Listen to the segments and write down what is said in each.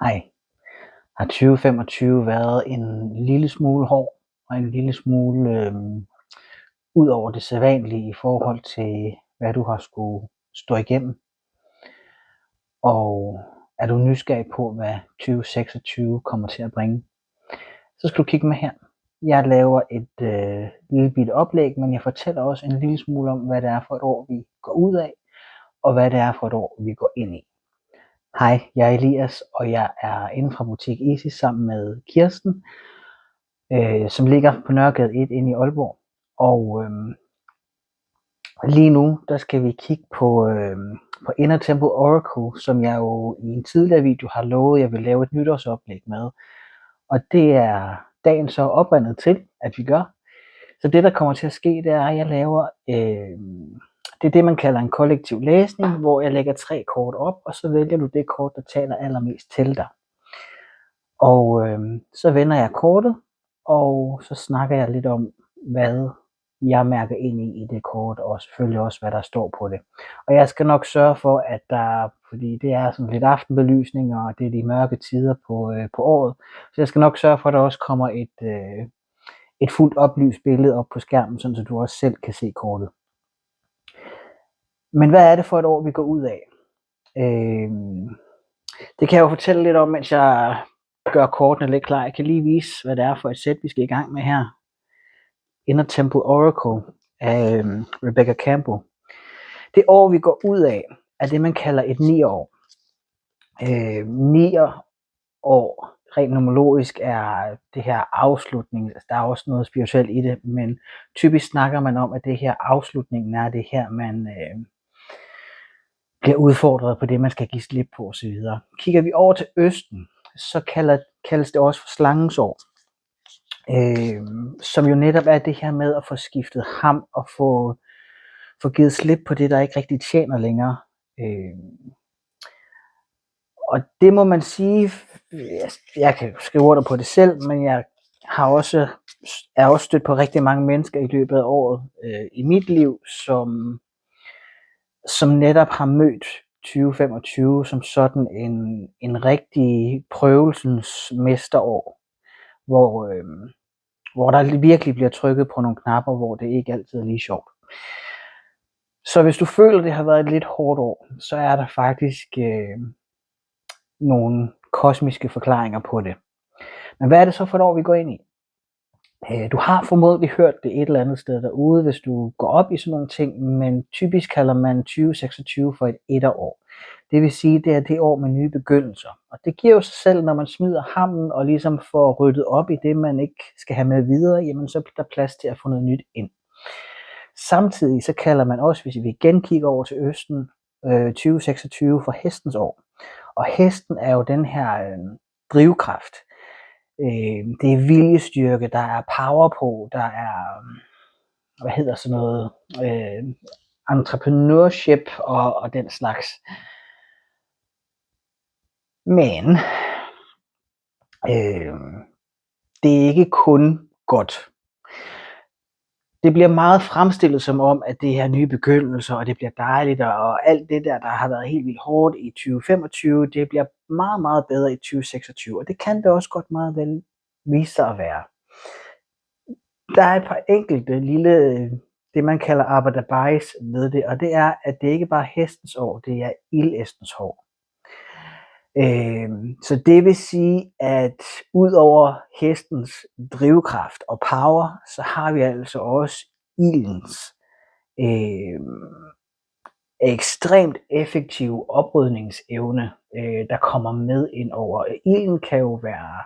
Hej. Har 2025 været en lille smule hård og en lille smule ud over det sædvanlige i forhold til, hvad du har skulle stå igennem? Og er du nysgerrig på, hvad 2026 kommer til at bringe? Så skal du kigge med her. Jeg laver et lille bitte oplæg, men jeg fortæller også en lille smule om, hvad det er for et år, vi går ud af, og hvad det er for et år, vi går ind i. Hej, jeg er Elias, og jeg er inden fra Butik Easy sammen med Kirsten, som ligger på Nørregade 1 inde i Aalborg. Og lige nu, der skal vi kigge på Inner Temple Oracle, som jeg jo i en tidligere video har lovet, jeg vil lave et nytårsoplæg med. Og det er dagen så oprindet til, at vi gør. Så det, der kommer til at ske, det er, at jeg laver, det er det, man kalder en kollektiv læsning, hvor jeg lægger 3 kort op, og så vælger du det kort, der taler allermest til dig. Og så vender jeg kortet, og så snakker jeg lidt om, hvad jeg mærker ind i det kort, og selvfølgelig også, hvad der står på det. Og jeg skal nok sørge for, at der, fordi det er sådan lidt aftenbelysning, og det er de mørke tider på året, så jeg skal nok sørge for, at der også kommer et fuldt oplyst billede op på skærmen, så du også selv kan se kortet. Men hvad er det for et år, vi går ud af? Det kan jeg jo fortælle lidt om, mens jeg gør kortene lidt klar. Jeg kan lige vise, hvad det er for et sæt, vi skal i gang med her. Inner Temple Oracle af Rebecca Campbell. Det år, vi går ud af, er det, man kalder et 9-år. 9-år, rent numerologisk, er det her afslutning. Altså, der er også noget spirituelt i det, men typisk snakker man om, at det her afslutningen er det her, man bliver udfordret på det, man skal give slip på osv. Kigger vi over til Østen, så kaldes det også for slangens år. Som jo netop er det her med at få skiftet ham og få givet slip på det, der ikke rigtig tjener længere. Og det må man sige, jeg kan skrive under på det selv, men jeg er også stødt på rigtig mange mennesker i løbet af året i mit liv, som netop har mødt 2025 som sådan en rigtig prøvelsens mesterår, hvor der virkelig bliver trykket på nogle knapper, hvor det ikke altid er lige sjovt. Så hvis du føler, det har været et lidt hårdt år, så er der faktisk nogle kosmiske forklaringer på det. Men hvad er det så for et år, vi går ind i? Du har formodentlig hørt det et eller andet sted derude, hvis du går op i sådan nogle ting, men typisk kalder man 2026 for et etterår. Det vil sige, det er det år med nye begyndelser. Og det giver jo sig selv, når man smider hammen og ligesom får ryddet op i det, man ikke skal have med videre, jamen så bliver der plads til at få noget nyt ind. Samtidig så kalder man også, hvis vi igen kigger over til Østen, 2026 for hestens år. Og hesten er jo den her drivkraft. Det er viljestyrke, der er power på, der er, entrepreneurship og den slags. Men det er ikke kun godt. Det bliver meget fremstillet som om, at det her nye begyndelser, og det bliver dejligt, og alt det der har været helt vildt hårdt i 2025, det bliver meget, meget bedre i 2026, og det kan det også godt meget vel vise sig at være. Der er et par enkelte lille, det man kalder arbejderbejs ved det, og det er, at det ikke bare er hestens år, det er ildestens år. Så det vil sige, at ud over hestens drivkraft og power, så har vi altså også ildens ekstremt effektive oprydningsevne, der kommer med ind over. Ilden kan jo være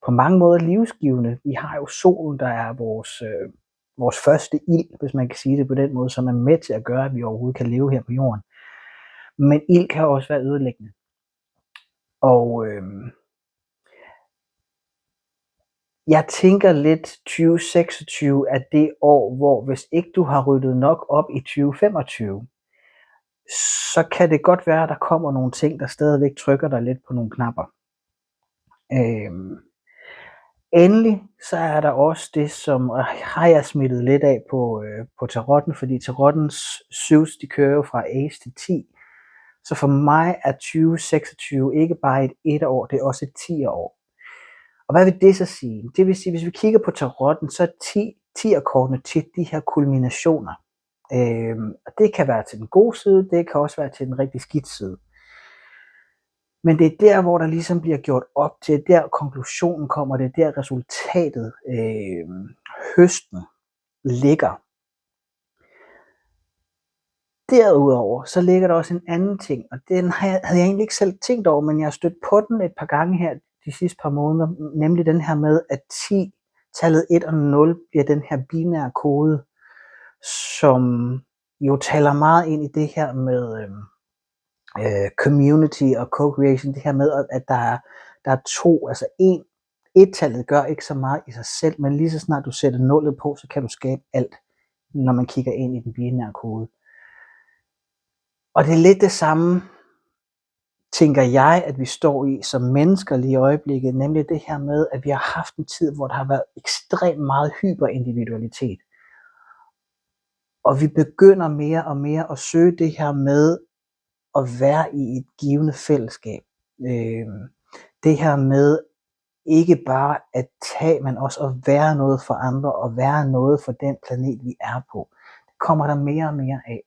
på mange måder livsgivende. Vi har jo solen, der er vores første ild, hvis man kan sige det på den måde, som er med til at gøre, at vi overhovedet kan leve her på jorden. Men ild kan også være ødelæggende. Og jeg tænker lidt, 2026 er det år, hvor hvis ikke du har ryddet nok op i 2025, så kan det godt være, at der kommer nogle ting, der stadigvæk trykker dig lidt på nogle knapper. Endelig så er der også det, som har jeg smittet lidt af på tarotten, fordi tarottens syvs, de kører jo fra Ace til 10. Så for mig er 2026 ikke bare et 1-år, det er også et 10-år. Og hvad vil det så sige? Det vil sige, hvis vi kigger på tarotten, så er 10'er-kortene tit de her kulminationer. Og det kan være til den gode side, det kan også være til den rigtig skidt side. Men det er der, hvor der ligesom bliver gjort op til, der konklusionen kommer, det er der resultatet, høsten, ligger. Derudover, så ligger der også en anden ting, og den havde jeg egentlig ikke selv tænkt over, men jeg har stødt på den et par gange her de sidste par måneder, nemlig den her med, at 10, tallet 1 og 0 bliver den her binære kode, som jo taler meget ind i det her med community og co-creation, det her med, at der er to, altså et-tallet gør ikke så meget i sig selv, men lige så snart du sætter nullet på, så kan du skabe alt, når man kigger ind i den binære kode. Og det er lidt det samme, tænker jeg, at vi står i som mennesker lige i øjeblikket, nemlig det her med, at vi har haft en tid, hvor der har været ekstremt meget hyperindividualitet. Og vi begynder mere og mere at søge det her med at være i et givende fællesskab. Det her med ikke bare at tage, men også at være noget for andre, og være noget for den planet, vi er på. Det kommer der mere og mere af.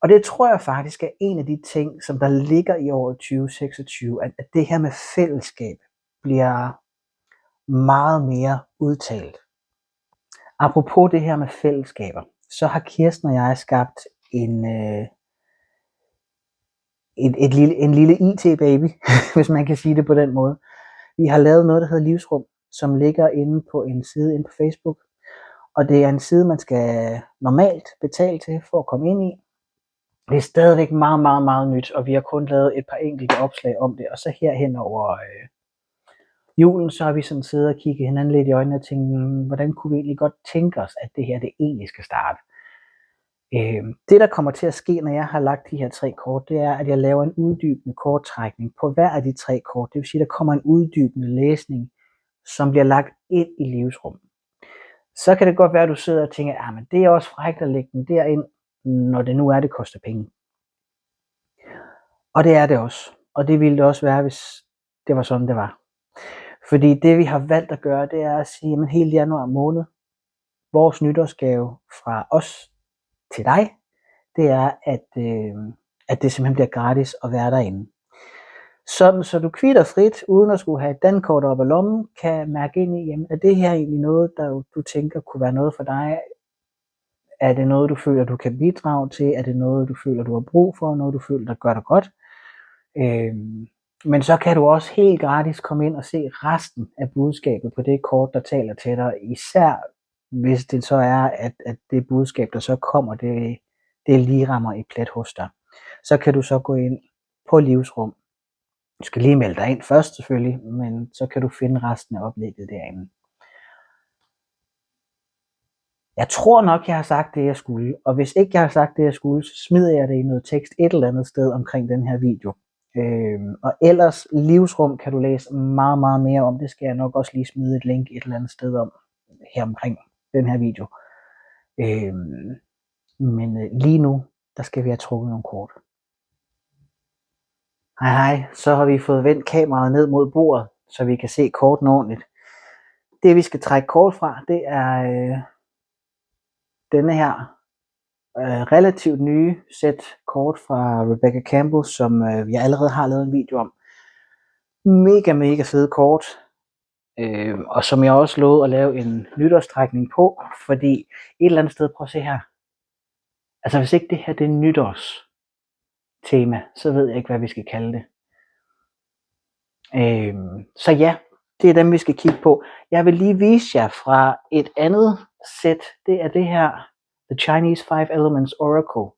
Og det tror jeg faktisk er en af de ting, som der ligger i året 2026, at det her med fællesskab bliver meget mere udtalt. Apropos det her med fællesskaber, så har Kirsten og jeg skabt en lille IT-baby, hvis man kan sige det på den måde. Vi har lavet noget, der hedder Livsrum, som ligger inde på en side inde på Facebook. Og det er en side, man skal normalt betale til for at komme ind i. Det er stadigvæk meget, meget, meget nyt, og vi har kun lavet et par enkelte opslag om det. Og så herhen over julen, så har vi sådan siddet og kigget hinanden lidt i øjnene og tænkt, hvordan kunne vi egentlig godt tænke os, at det her det egentlig skal starte. Det, der kommer til at ske, når jeg har lagt de her 3 kort, det er, at jeg laver en uddybende korttrækning på hver af de 3 kort. Det vil sige, at der kommer en uddybende læsning, som bliver lagt ind i livsrum. Så kan det godt være, at du sidder og tænker, men det er også frækt at lægge den derind, når det nu er, det koster penge. Og det er det også. Og det ville det også være, hvis det var sådan, det var. Fordi det, vi har valgt at gøre, det er at sige, at hele januar måned, vores nytårsgave fra os til dig, det er, at det simpelthen bliver gratis at være derinde. Sådan, så du kvitter frit, uden at skulle have et dankort op af lommen, kan mærke ind i, jamen, er det her egentlig noget, der du tænker kunne være noget for dig? Er det noget, du føler, du kan bidrage til? Er det noget, du føler, du har brug for? Noget, du føler, der gør dig godt? Men så kan du også helt gratis komme ind og se resten af budskabet på det kort, der taler til dig. Især hvis det så er, at det budskab, der så kommer, det lige rammer i plet hos dig. Så kan du så gå ind på Livsrum. Du skal lige melde dig ind først selvfølgelig, men så kan du finde resten af oplægget derinde. Jeg tror nok, jeg har sagt det, jeg skulle. Og hvis ikke jeg har sagt det, jeg skulle, så smider jeg det i noget tekst et eller andet sted omkring den her video. Og ellers, Livsrum kan du læse meget, meget mere om. Det skal jeg nok også lige smide et link et eller andet sted om her omkring den her video. Men lige nu, der skal vi have trukket nogle kort. Hej, så har vi fået vendt kameraet ned mod bordet, så vi kan se kortene ordentligt. Det vi skal trække kort fra, det er denne her relativt nye sæt kort fra Rebecca Campbell, som jeg allerede har lavet en video om. Mega fede kort, og som jeg også lovede at lave en nytårstrækning på, fordi et eller andet sted, prøv at se her. Altså hvis ikke det her det er nytårstema, så ved jeg ikke, hvad vi skal kalde det. Så ja, det er dem, vi skal kigge på. Jeg vil lige vise jer fra et andet sæt. Det er det her, The Chinese 5 Elements Oracle.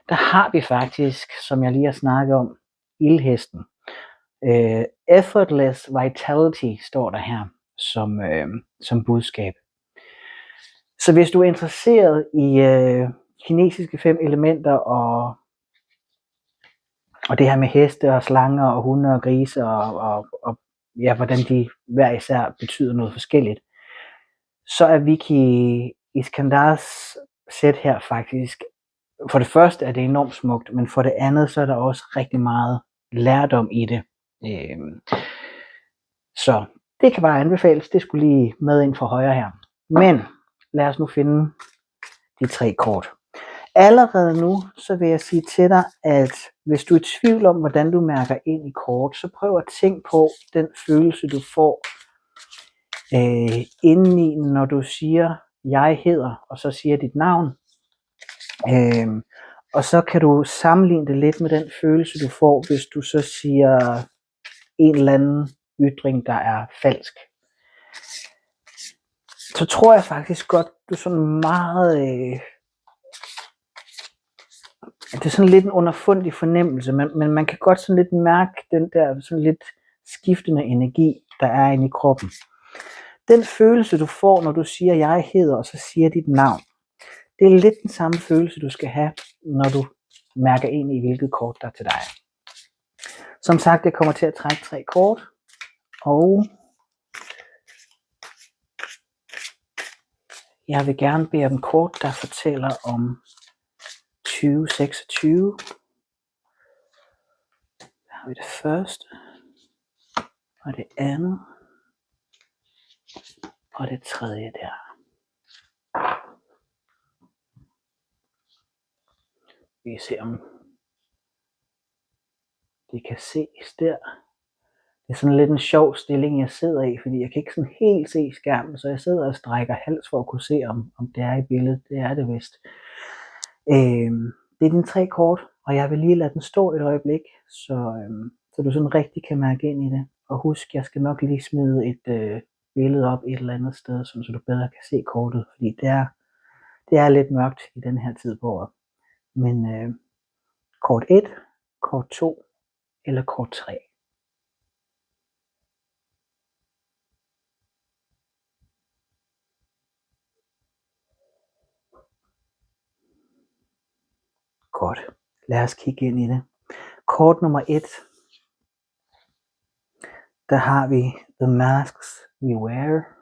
Der har vi faktisk, som jeg lige har snakket om, ildhesten. Effortless Vitality står der her som budskab. Så hvis du er interesseret i kinesiske 5 elementer og det her med heste og slanger og hunde og grise og ja, hvordan de hver især betyder noget forskelligt, så er Vicky Iskandars sæt her faktisk for det første er det enormt smukt, men for det andet, så er der også rigtig meget lærdom i det. Så det kan bare anbefales. Det skulle lige med ind for højre her. Men lad os nu finde de 3 kort. Allerede nu, så vil jeg sige til dig, at hvis du er i tvivl om, hvordan du mærker ind i kort, så prøv at tænke på den følelse, du får indeni, når du siger, jeg hedder, og så siger dit navn. Og så kan du sammenligne det lidt med den følelse, du får, hvis du så siger en eller anden ytring, der er falsk. Så tror jeg faktisk godt, du sådan meget... det er sådan lidt en underfundig fornemmelse, men man kan godt sådan lidt mærke den der sådan lidt skiftende energi, der er inde i kroppen. Den følelse, du får, når du siger, jeg hedder, og så siger dit navn, det er lidt den samme følelse, du skal have, når du mærker ind i, hvilket kort der er til dig. Som sagt, jeg kommer til at trække 3 kort, og jeg vil gerne bede om kort, der fortæller om 2026. Der har vi det første, og det andet, og det tredje der. Vi ser om det kan ses der. Det er sådan lidt en sjov stilling, jeg sidder i, fordi jeg kan ikke sådan helt se skærmen, så jeg sidder og strækker hals for at kunne se, om det er i billedet. Det er det vist. Det er dine 3 kort, og jeg vil lige lade den stå et øjeblik, så du sådan rigtig kan mærke ind i det. Og husk, jeg skal nok lige smide et billede op et eller andet sted, så du bedre kan se kortet, fordi det er lidt mørkt i den her tid på året. Men kort 1, kort 2 eller kort 3. Godt. Lad os kigge ind i det. Kort nummer 1. Der har vi The Masks We Wear.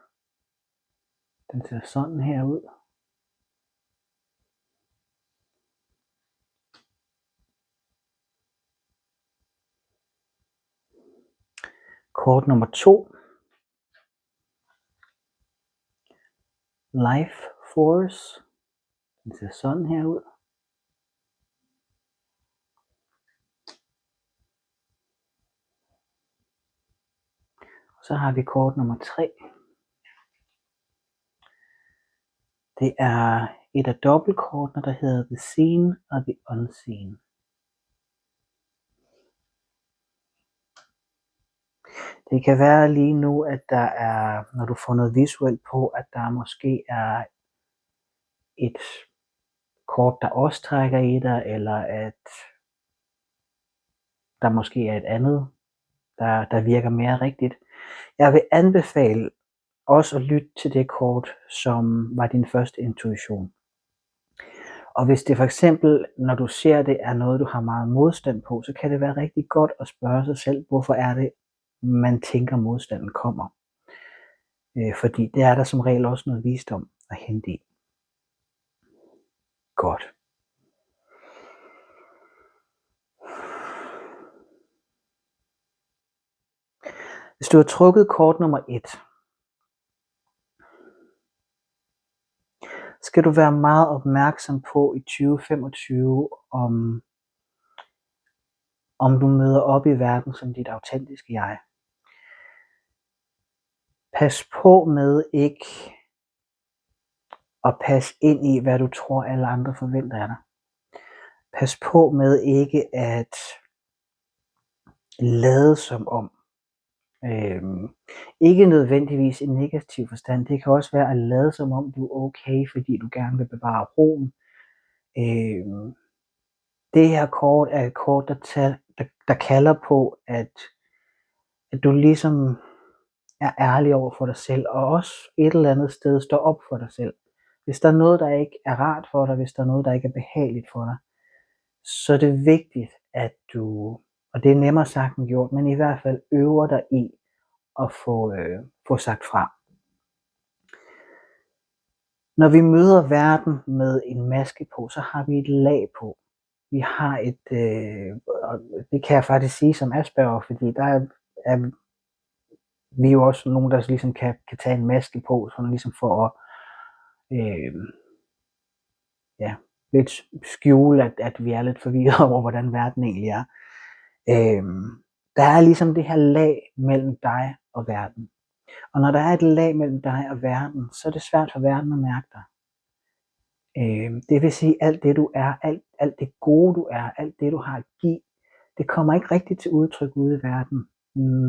Den ser sådan her ud. Kort nummer 2. Life Force. Den ser sådan her ud. Så har vi kort nummer 3. Det er et af dobbeltkortene, der hedder The Seen og The Unseen. Det kan være lige nu, at der er, når du får noget visuelt på, at der måske er et kort, der også trækker i dig, eller at der måske er et andet, der virker mere rigtigt. Jeg vil anbefale også at lytte til det kort, som var din første intuition. Og hvis det for eksempel, når du ser det, er noget, du har meget modstand på, så kan det være rigtig godt at spørge sig selv, hvorfor er det, man tænker, modstanden kommer. Fordi det er der som regel også noget visdom at hente i. Godt. Hvis du har trukket kort nummer 1, skal du være meget opmærksom på i 2025, om du møder op i verden som dit autentiske jeg. Pas på med ikke at passe ind i, hvad du tror alle andre forventer af dig. Pas på med ikke at lade som om. Ikke nødvendigvis i negativ forstand. Det kan også være at lade som om du er okay, fordi du gerne vil bevare roen. Det her kort er et kort, der kalder på, at du ligesom er ærlig over for dig selv, og også et eller andet sted står op for dig selv. Hvis der er noget, der ikke er rart for dig, hvis der er noget, der ikke er behageligt for dig, så er det vigtigt, at du, og det er nemmere sagt end gjort, men i hvert fald øver dig i at få sagt fra. Når vi møder verden med en maske på, så har vi et lag på. Vi har og det kan jeg faktisk sige som Asperger, fordi der er vi jo også nogen, der ligesom kan tage en maske på, sådan ligesom for at øh, ja, lidt skjule, at vi er lidt forvirret over, hvordan verden egentlig er. Der er ligesom det her lag mellem dig og verden. Og når der er et lag mellem dig og verden, så er det svært for verden at mærke dig. Det vil sige, alt det du er, alt det gode du er, alt det du har at give, det kommer ikke rigtigt til udtryk ude i verden,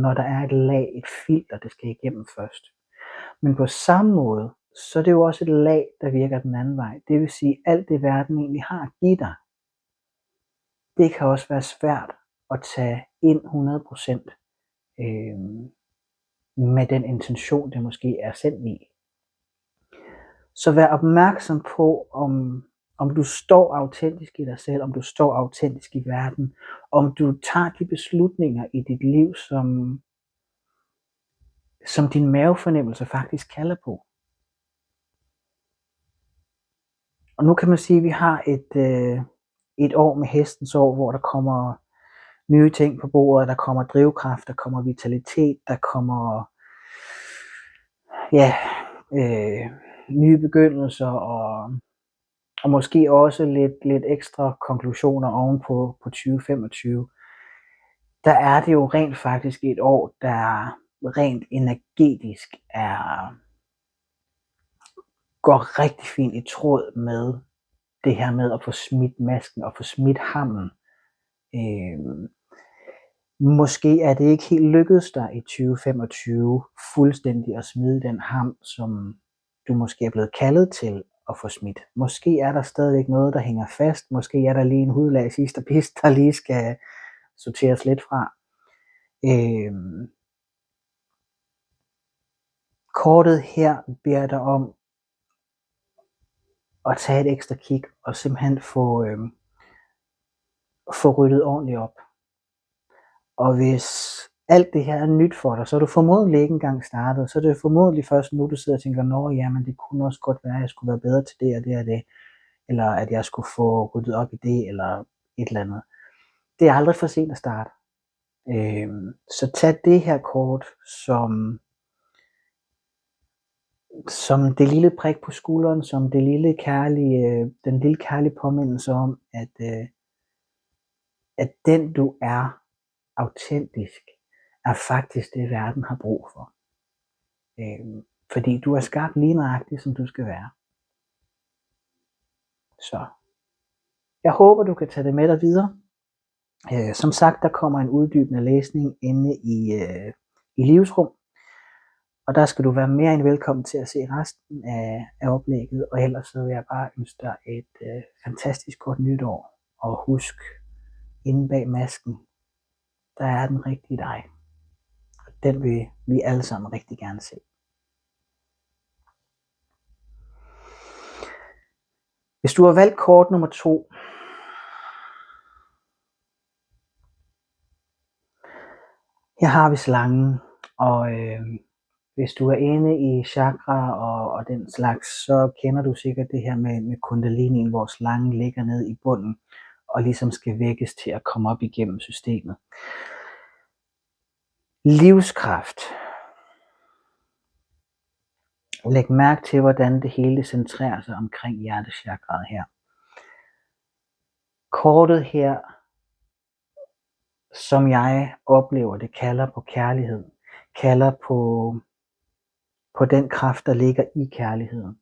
når der er et lag, et filter, det skal igennem først. Men på samme måde, så er det jo også et lag, der virker den anden vej. Det vil sige, alt det verden egentlig har at give dig, det kan også være svært at tage ind 100% med den intention, det måske er sendt i. Så vær opmærksom på, om du står autentisk i dig selv, om du står autentisk i verden, om du tager de beslutninger i dit liv, som din mavefornemmelse faktisk kalder på. Og nu kan man sige, at vi har et år med hestens år, hvor der kommer nye ting på bordet, der kommer drivkraft, der kommer vitalitet, der kommer nye begyndelser og måske også lidt ekstra konklusioner oven på 2025. Der er det jo rent faktisk et år, der rent energetisk går rigtig fint i tråd med det her med at få smidt masken og få smidt hammen. Måske er det ikke helt lykkedes dig i 2025 fuldstændig at smide den ham, som du måske er blevet kaldet til at få smidt. Måske er der stadigvæk noget, der hænger fast. Måske er der lige en hudlag sidste pist, der lige skal sorteres lidt fra. Kortet her beder dig om at tage et ekstra kig og simpelthen få ryddet ordentligt op. Og hvis alt det her er nyt for dig, så er du formodentlig ikke engang startet, så er det formodentlig først nu, du sidder og tænker, nå ja, men det kunne også godt være, at jeg skulle være bedre til det og det og det, eller at jeg skulle få ryddet op i det, eller et eller andet. Det er aldrig for sent at starte. Så tag det her kort som det lille prik på skulderen, som det lille den lille kærlige påmindelse om, at den du er, autentisk, er faktisk det, verden har brug for. Fordi du er skabt lige nøjagtigt, som du skal være. Så jeg håber, du kan tage det med dig videre. Som sagt, der kommer en uddybende læsning inde i Livsrum, og der skal du være mere end velkommen til at se resten af oplægget, og ellers så vil jeg bare ønske dig et fantastisk godt nytår, og husk, inde bag masken, der er den rigtige dig. Og den vil vi alle sammen rigtig gerne se. Hvis du har valgt kort nummer 2, her har vi slangen, og hvis du er inde i chakra og den slags, så kender du sikkert det her med kundalinien, hvor slangen ligger ned i bunden, og ligesom skal vækkes til at komme op igennem systemet. Livskraft. Læg mærke til, hvordan det hele centrerer sig omkring hjertechakraet her. Kortet her, som jeg oplever det, kalder på kærlighed. Kalder på den kraft, der ligger i kærligheden.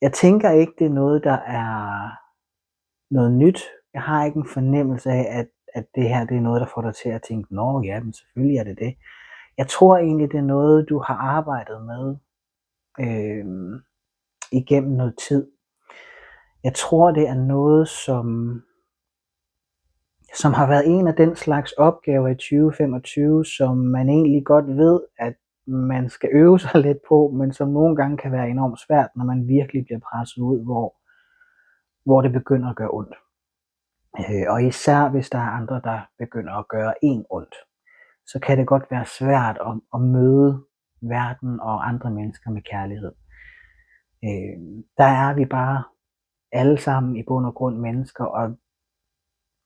Jeg tænker ikke, det er noget, der er noget nyt. Jeg har ikke en fornemmelse af, at det her det er noget, der får dig til at tænke, nå ja, men selvfølgelig er det det. Jeg tror egentlig, det er noget, du har arbejdet med igennem noget tid. Jeg tror, det er noget, som har været en af den slags opgaver i 2025, som man egentlig godt ved, at man skal øve sig lidt på, men som nogle gange kan være enormt svært, når man virkelig bliver presset ud, hvor det begynder at gøre ondt. Og især hvis der er andre, der begynder at gøre en ondt, så kan det godt være svært at møde verden og andre mennesker med kærlighed. Der er vi bare alle sammen i bund og grund mennesker, og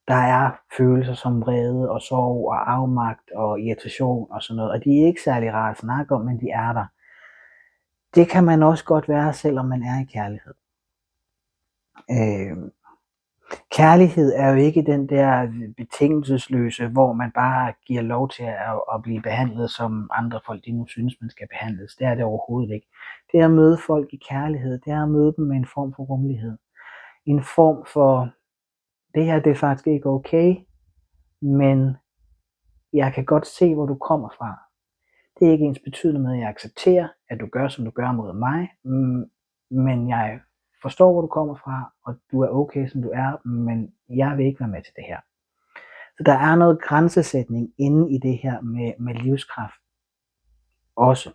der er følelser som vrede og sorg og afmagt og irritation og sådan noget, og de er ikke særlig rare at snakke om, men de er der. Det kan man også godt være, selvom man er i kærlighed. Kærlighed er jo ikke den der betingelsesløse, hvor man bare giver lov til at blive behandlet, som andre folk de nu synes, man skal behandles. Det er det overhovedet ikke. Det er at møde folk i kærlighed, det er at møde dem med en form for rummelighed. En form for, det her det er faktisk ikke okay, men jeg kan godt se, hvor du kommer fra. Det er ikke ens betydende med, at jeg accepterer, at du gør, som du gør mod mig, men jeg forstår, hvor du kommer fra, og du er okay, som du er, men jeg vil ikke være med til det her. Så der er noget grænsesætning inde i det her med livskraft også.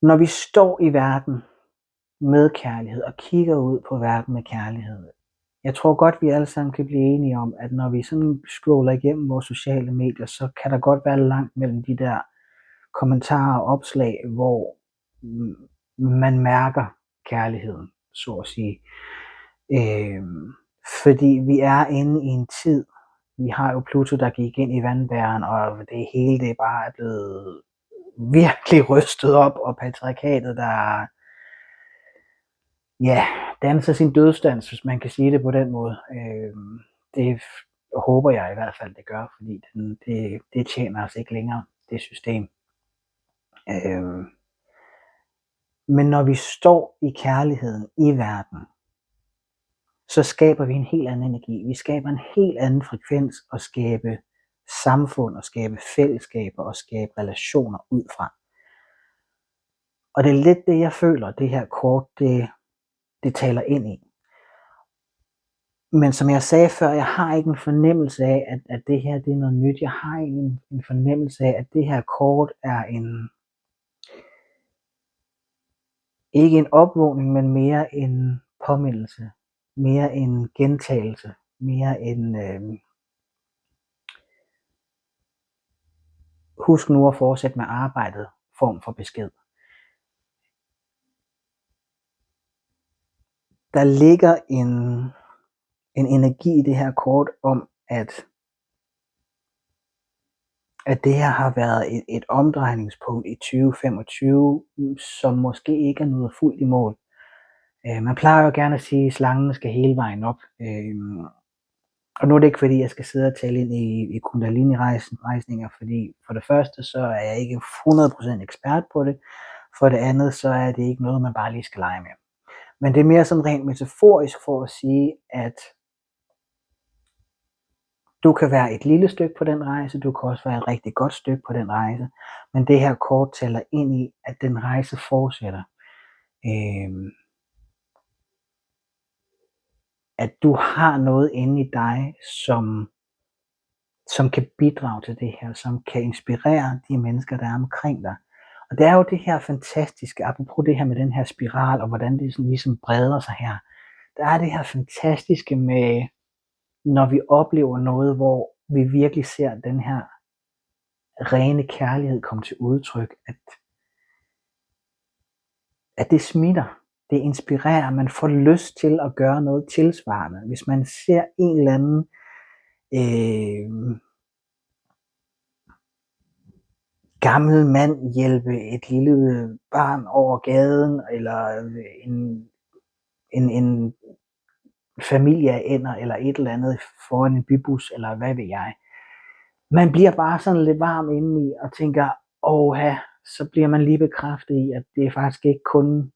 Når vi står i verden med kærlighed og kigger ud på verden med kærlighed, jeg tror godt, vi alle sammen kan blive enige om, at når vi sådan scroller igennem vores sociale medier, så kan der godt være langt mellem de der kommentarer og opslag, hvor man mærker kærligheden, så at sige. Fordi vi er inde i en tid, vi har jo Pluto, der gik ind i vandbæren, og det hele det bare er blevet virkelig rystet op, og patriarkatet, der danser sin dødsdans, hvis man kan sige det på den måde. Det håber jeg i hvert fald, det gør, fordi det tjener os ikke længere, det system. Men når vi står i kærligheden i verden, så skaber vi en helt anden energi. Vi skaber en helt anden frekvens og skabe samfund og skabe fællesskaber og skabe relationer ud fra. Og det er lidt det, jeg føler, det her kort, det taler ind i. Men som jeg sagde før, jeg har ikke en fornemmelse af, at det her det er noget nyt. Jeg har ikke en fornemmelse af, at det her kort er ikke en opvågning, men mere en påmindelse, mere en gentagelse, mere en husk nu at fortsætte med arbejdet form for besked. Der ligger en energi i det her kort om, at det her har været et omdrejningspunkt i 2025, som måske ikke er nået fuldt i mål. Man plejer jo gerne at sige, at slangen skal hele vejen op. Og nu er det ikke fordi, jeg skal sidde og tale ind i Kundalini-rejsninger, fordi for det første, så er jeg ikke 100% ekspert på det. For det andet, så er det ikke noget, man bare lige skal lege med. Men det er mere sådan rent metaforisk for at sige, at du kan være et lille stykke på den rejse, du kan også være et rigtig godt stykke på den rejse, men det her kort tæller ind i, at den rejse fortsætter. At du har noget inde i dig, som kan bidrage til det her, som kan inspirere de mennesker, der er omkring dig. Og det er jo det her fantastiske, apropos det her med den her spiral, og hvordan det sådan ligesom breder sig her. Der er det her fantastiske med, når vi oplever noget, hvor vi virkelig ser den her rene kærlighed komme til udtryk, at det smitter, det inspirerer, man får lyst til at gøre noget tilsvarende. Hvis man ser en eller anden gammel mand hjælpe et lille barn over gaden, eller en familie af ænder, eller et eller andet foran en bybus, eller hvad ved jeg. Man bliver bare sådan lidt varm indeni og tænker, så bliver man lige bekræftet i, at det er faktisk ikke kun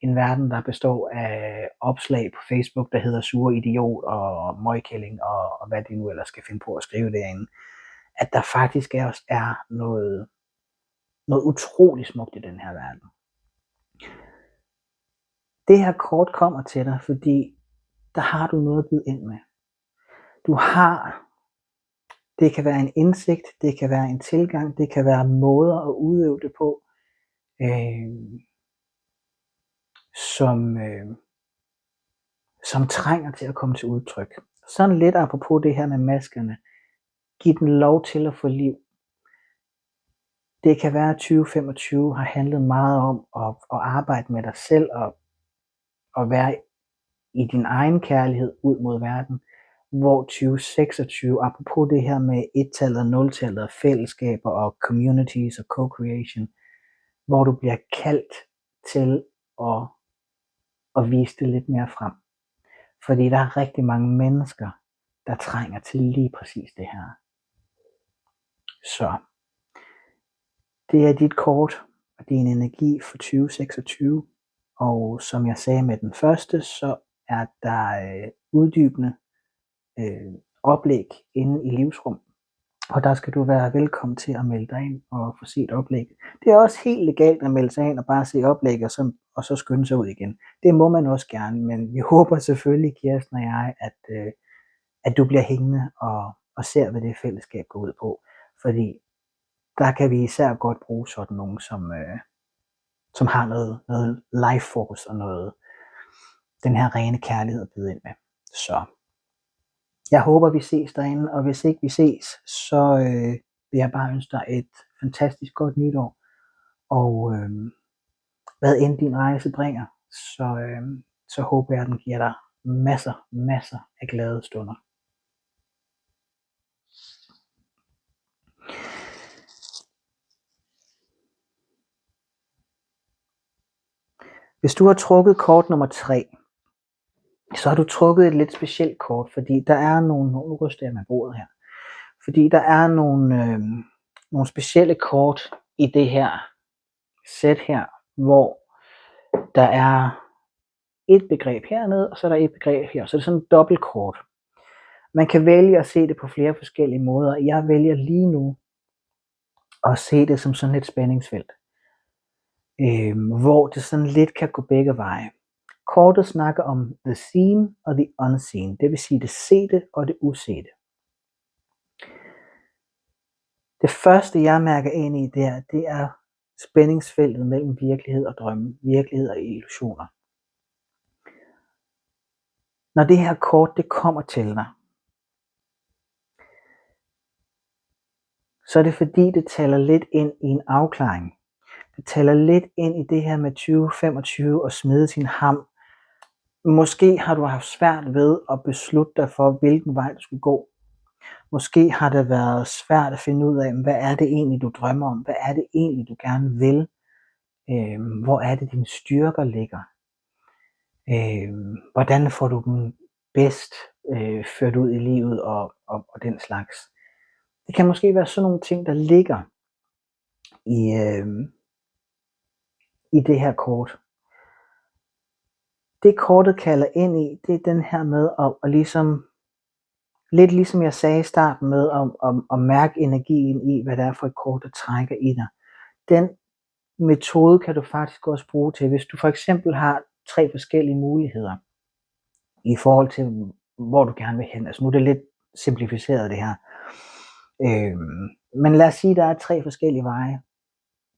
en verden, der består af opslag på Facebook, der hedder sure idiot og møgkælling og hvad de nu ellers skal finde på at skrive derinde. At der faktisk også er noget utroligt smukt i den her verden. Det her kort kommer til dig, fordi der har du noget at byde ind med. Det kan være en indsigt, det kan være en tilgang, det kan være måder at udøve det på, som trænger til at komme til udtryk. Sådan lidt apropos det her med maskerne. Giv den lov til at få liv. Det kan være, at 2025 har handlet meget om at arbejde med dig selv og være i din egen kærlighed ud mod verden, hvor 2026, apropos det her med 1-tallet og 0-tallet og fællesskaber og communities og co-creation, hvor du bliver kaldt til at vise det lidt mere frem. Fordi der er rigtig mange mennesker, der trænger til lige præcis det her. Så det er dit kort og din energi for 2026. Og som jeg sagde med den første, så er der uddybende oplæg inde i Livsrum. Og der skal du være velkommen til at melde dig ind og få set oplæg. Det er også helt legalt at melde sig ind og bare se oplæg og så skynde sig ud igen. Det må man også gerne, men vi håber selvfølgelig, Kirsten og jeg, at du bliver hængende og ser, hvad det fællesskab går ud på. Fordi der kan vi især godt bruge sådan nogen, som har noget life force og noget, den her rene kærlighed at byde ind med. Så jeg håber, vi ses derinde, og hvis ikke vi ses, så vil jeg bare ønske dig et fantastisk godt nytår. Og hvad end din rejse bringer, så håber jeg, at den giver dig masser af glade stunder. Hvis du har trukket kort nummer 3, så har du trukket et lidt specielt kort, fordi der er nu ryster jeg med bordet her, fordi der er nogle specielle kort i det her sæt her, hvor der er et begreb hernede, og så er der et begreb her, så det er sådan et dobbeltkort. Man kan vælge at se det på flere forskellige måder. Jeg vælger lige nu at se det som sådan et spændingsfelt, hvor det sådan lidt kan gå begge veje. Kortet snakker om the seen og the unseen, det vil sige det sete og det usete. Det første, jeg mærker ind i der, det er spændingsfeltet mellem virkelighed og drømme, virkelighed og illusioner. Når det her kort, det kommer til dig, så er det fordi, det taler lidt ind i en afklaring. Det taler lidt ind i det her med 2025 og smide sin ham. Måske har du haft svært ved at beslutte dig for, hvilken vej du skal gå. Måske har det været svært at finde ud af, hvad er det egentlig, du drømmer om? Hvad er det egentlig, du gerne vil? Hvor er det, dine styrker ligger? Hvordan får du dem bedst ført ud i livet og den slags? Det kan måske være sådan nogle ting, der ligger i det her kort. Det kortet kalder ind i, det er den her med at ligesom, lidt ligesom jeg sagde i starten med at mærke energien i, hvad det er for et kort, der trækker i dig. Den metode kan du faktisk også bruge til, hvis du for eksempel har 3 forskellige muligheder i forhold til, hvor du gerne vil hen. Altså nu er det lidt simplificeret det her. Men lad os sige, at der er 3 forskellige veje,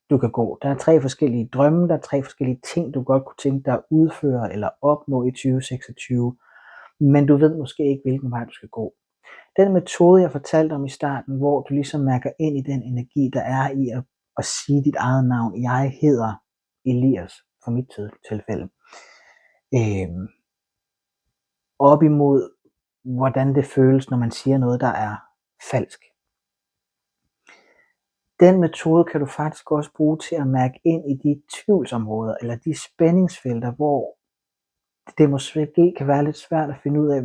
du kan gå. Der er 3 forskellige drømme, der er 3 forskellige ting, du godt kunne tænke dig at udføre eller opnå i 2026, men du ved måske ikke, hvilken vej du skal gå. Den metode, jeg fortalte om i starten, hvor du ligesom mærker ind i den energi, der er i at sige dit eget navn. Jeg hedder Elias, for mit tilfælde. Op imod, hvordan det føles, når man siger noget, der er falsk. Den metode kan du faktisk også bruge til at mærke ind i de tvivlsområder, eller de spændingsfelter, hvor det måske kan være lidt svært at finde ud af,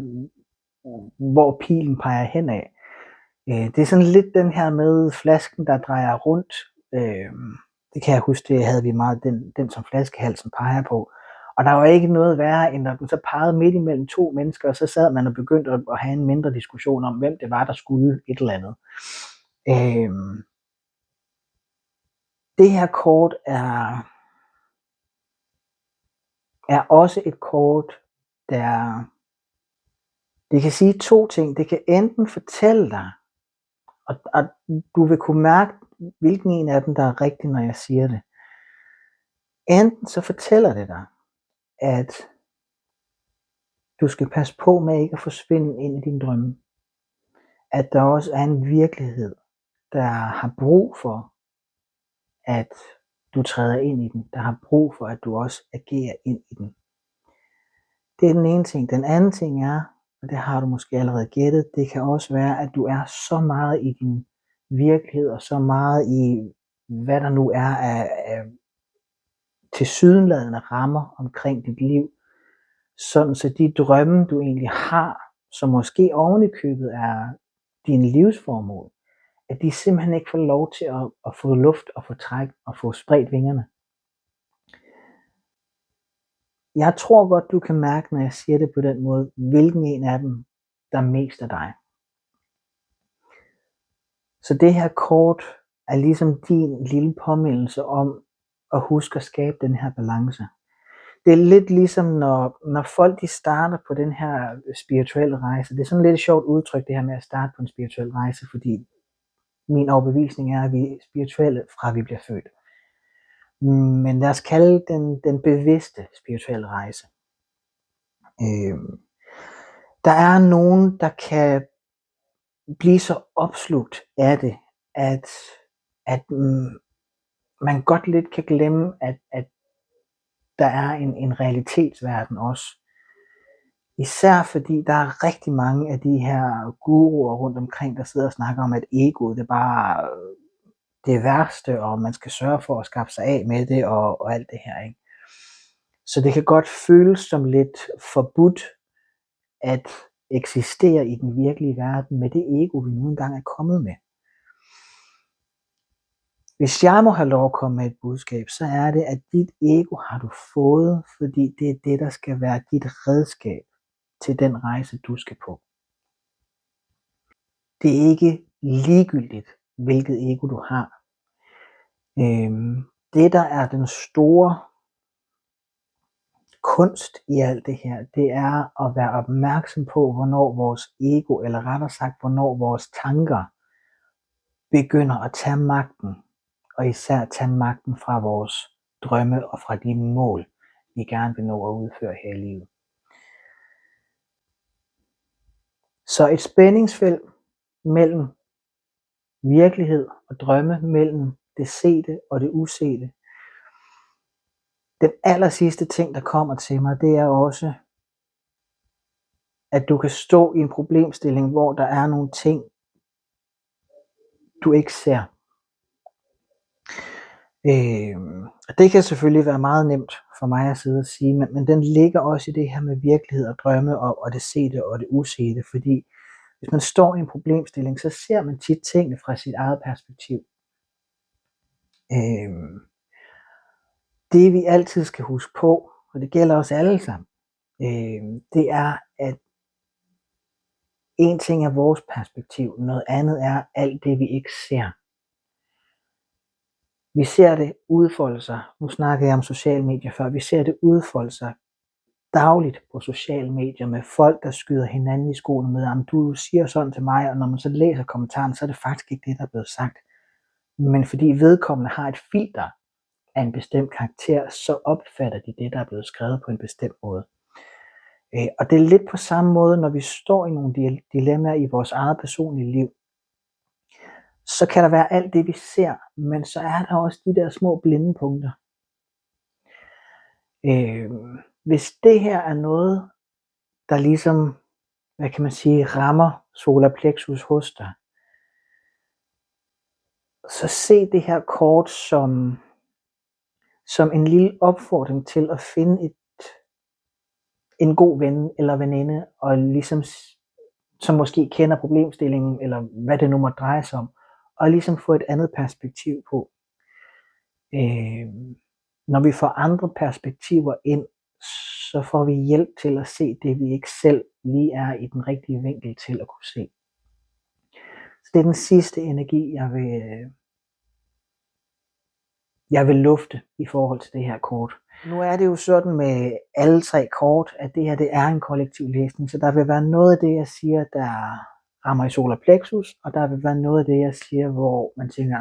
hvor pilen peger henad. Det er sådan lidt den her med flasken, der drejer rundt. Det kan jeg huske, det havde vi meget, den som flaskehalsen peger på. Og der var ikke noget værre, end når den så pegede midt imellem 2 mennesker, og så sad man og begyndte at have en mindre diskussion om, hvem det var, der skulle et eller andet. Det her kort er også et kort, der det kan sige 2 ting. Det kan enten fortælle dig, og du vil kunne mærke, hvilken en af dem, der er rigtig, når jeg siger det. Enten så fortæller det dig, at du skal passe på med ikke at forsvinde ind i din drømme. at der også er en virkelighed, der har brug for, at du træder ind i den, der har brug for, at du også agerer ind i den. Det er den ene ting. Den anden ting er, og det har du måske allerede gættet, det kan også være, at du er så meget i din virkelighed, og så meget i, hvad der nu er af tilsyneladende rammer omkring dit liv, sådan så de drømme, du egentlig har, som måske oven i købet er din livsformål, at de simpelthen ikke får lov til at få luft og få træk og få spredt vingerne. Jeg tror godt, du kan mærke, når jeg siger det på den måde, hvilken en af dem, der er mest af dig. Så det her kort er ligesom din lille påmindelse om at huske at skabe den her balance. Det er lidt ligesom, når folk de starter på den her spirituelle rejse. Det er sådan lidt et sjovt udtryk, det her med at starte på en spirituel rejse, fordi min overbevisning er, at vi er spirituelle, fra vi bliver født. Men lad os kalde den bevidste spirituelle rejse. Der er nogen, der kan blive så opslugt af det, at man godt lidt kan glemme, at der er en realitetsverden også. Især fordi der er rigtig mange af de her guruer rundt omkring, der sidder og snakker om, at egoet det er bare det værste, og man skal sørge for at skaffe sig af med det, og alt det her, ikke? Så det kan godt føles som lidt forbudt at eksistere i den virkelige verden med det ego, vi nu engang er kommet med. Hvis jeg må have lov at komme med et budskab, så er det, at dit ego har du fået, fordi det er det, der skal være dit redskab til den rejse, du skal på. Det er ikke ligegyldigt, hvilket ego du har. Det, der er den store kunst i alt det her, det er at være opmærksom på, hvornår vores ego, eller rettere sagt, hvornår vores tanker begynder at tage magten, og især tage magten fra vores drømme og fra de mål, vi gerne vil nå at udføre her i livet. Så et spændingsfelt mellem virkelighed og drømme, mellem det sete og det usete. Den aller sidste ting, der kommer til mig, det er også, at du kan stå i en problemstilling, hvor der er nogle ting, du ikke ser. Det kan selvfølgelig være meget nemt for mig at sidde og sige, men den ligger også i det her med virkelighed og drømme og det sete og det usete, fordi hvis man står i en problemstilling, så ser man tit tingene fra sit eget perspektiv. Det vi altid skal huske på, og det gælder os alle sammen, det er, at en ting er vores perspektiv, noget andet er alt det vi ikke ser. Vi ser det udfolde sig, nu snakker jeg om sociale medier før, vi ser det udfolde sig dagligt på sociale medier med folk, der skyder hinanden i skoene med, at du siger sådan til mig, og når man så læser kommentaren, så er det faktisk ikke det, der er blevet sagt. Men fordi vedkommende har et filter af en bestemt karakter, så opfatter de det, der er blevet skrevet på en bestemt måde. Og det er lidt på samme måde, når vi står i nogle dilemmaer i vores eget personlige liv, så kan der være alt det, vi ser, men så er der også de der små blinde punkter. Hvis det her er noget, der ligesom, hvad kan man sige, rammer solar plexus hos dig, så se det her kort som en lille opfordring til at finde en god ven eller veninde, og ligesom, som måske kender problemstillingen, eller hvad det nu må dreje sig om, og ligesom få et andet perspektiv på. Når vi får andre perspektiver ind, så får vi hjælp til at se det, vi ikke selv lige er i den rigtige vinkel til at kunne se. Så det er den sidste energi, jeg vil lufte i forhold til det her kort. Nu er det jo sådan med alle tre kort, at det her det er en kollektiv læsning, så der vil være noget af det, jeg siger, der rammer i solar plexus, og der vil være noget af det, jeg siger, hvor man tænker,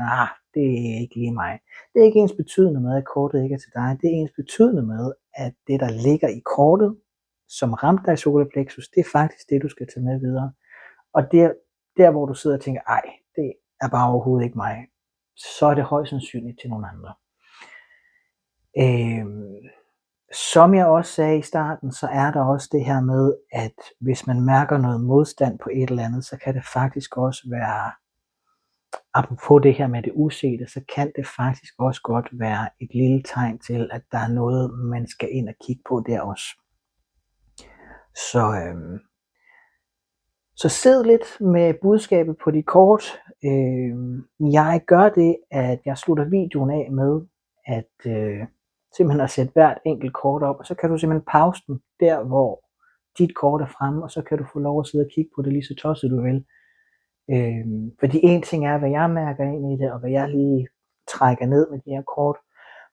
det er ikke lige mig. Det er ikke ens betydende med, at kortet ikke er til dig. Det er ens betydende med, at det, der ligger i kortet, som ramte dig i solar plexus, det er faktisk det, du skal tage med videre. Og der hvor du sidder og tænker, ej, det er bare overhovedet ikke mig, så er det højst sandsynligt til nogle andre. Som jeg også sagde i starten, så er der også det her med, at hvis man mærker noget modstand på et eller andet, så kan det faktisk også være, apropos det her med det usete, så kan det faktisk også godt være et lille tegn til, at der er noget, man skal ind og kigge på der også. Så sid lidt med budskabet på dit kort. Jeg gør det, at jeg slutter videoen af med, at simpelthen at sætte hvert enkelt kort op, og så kan du simpelthen pause den der, hvor dit kort er fremme, og så kan du få lov at sidde og kigge på det lige så tosset du vil. Fordi en ting er, hvad jeg mærker ind i det, og hvad jeg lige trækker ned med de her kort,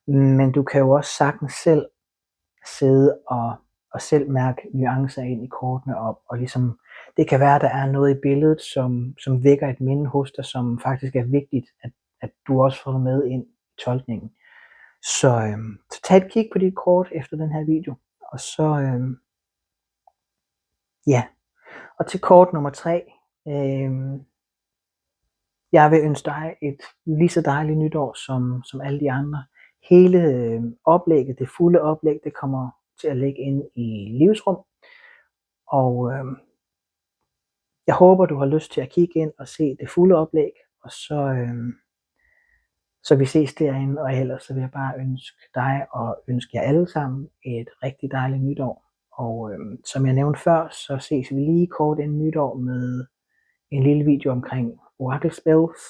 men du kan jo også sagtens selv sidde og selv mærke nuancer ind i kortene og ligesom, det kan være, der er noget i billedet, som vækker et minde hos dig, som faktisk er vigtigt, at du også får med ind i tolkningen. Så tag et kig på dit kort efter den her video, og så ja. Og til kort nummer 3, jeg vil ønske dig et lige så dejligt nytår som alle de andre. Hele oplægget, det fulde oplæg, det kommer til at ligge inde i Livsrum. Og jeg håber, du har lyst til at kigge ind og se det fulde oplæg. Og så vi ses derinde, og ellers så vil jeg bare ønske dig og ønske jer alle sammen et rigtig dejligt nytår. Og som jeg nævnte før, så ses vi lige kort inden nytår med en lille video omkring Oracle Spells.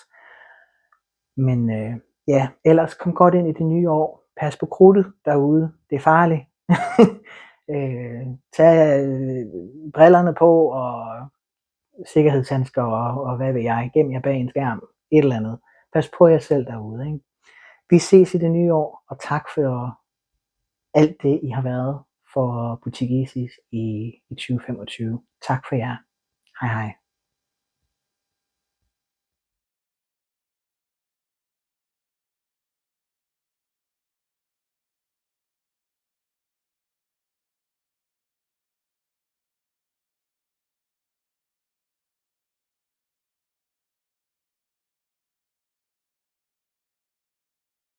Men ja, ellers kom godt ind i det nye år. Pas på krudtet derude. Det er farligt. Tag brillerne på og sikkerhedshandsker og hvad ved jeg. Gem jer bag en skærm. Et eller andet. Pas på jer selv derude. Ikke? Vi ses i det nye år, og tak for alt det, I har været for Butik Isis i 2025. Tak for jer. Hej hej.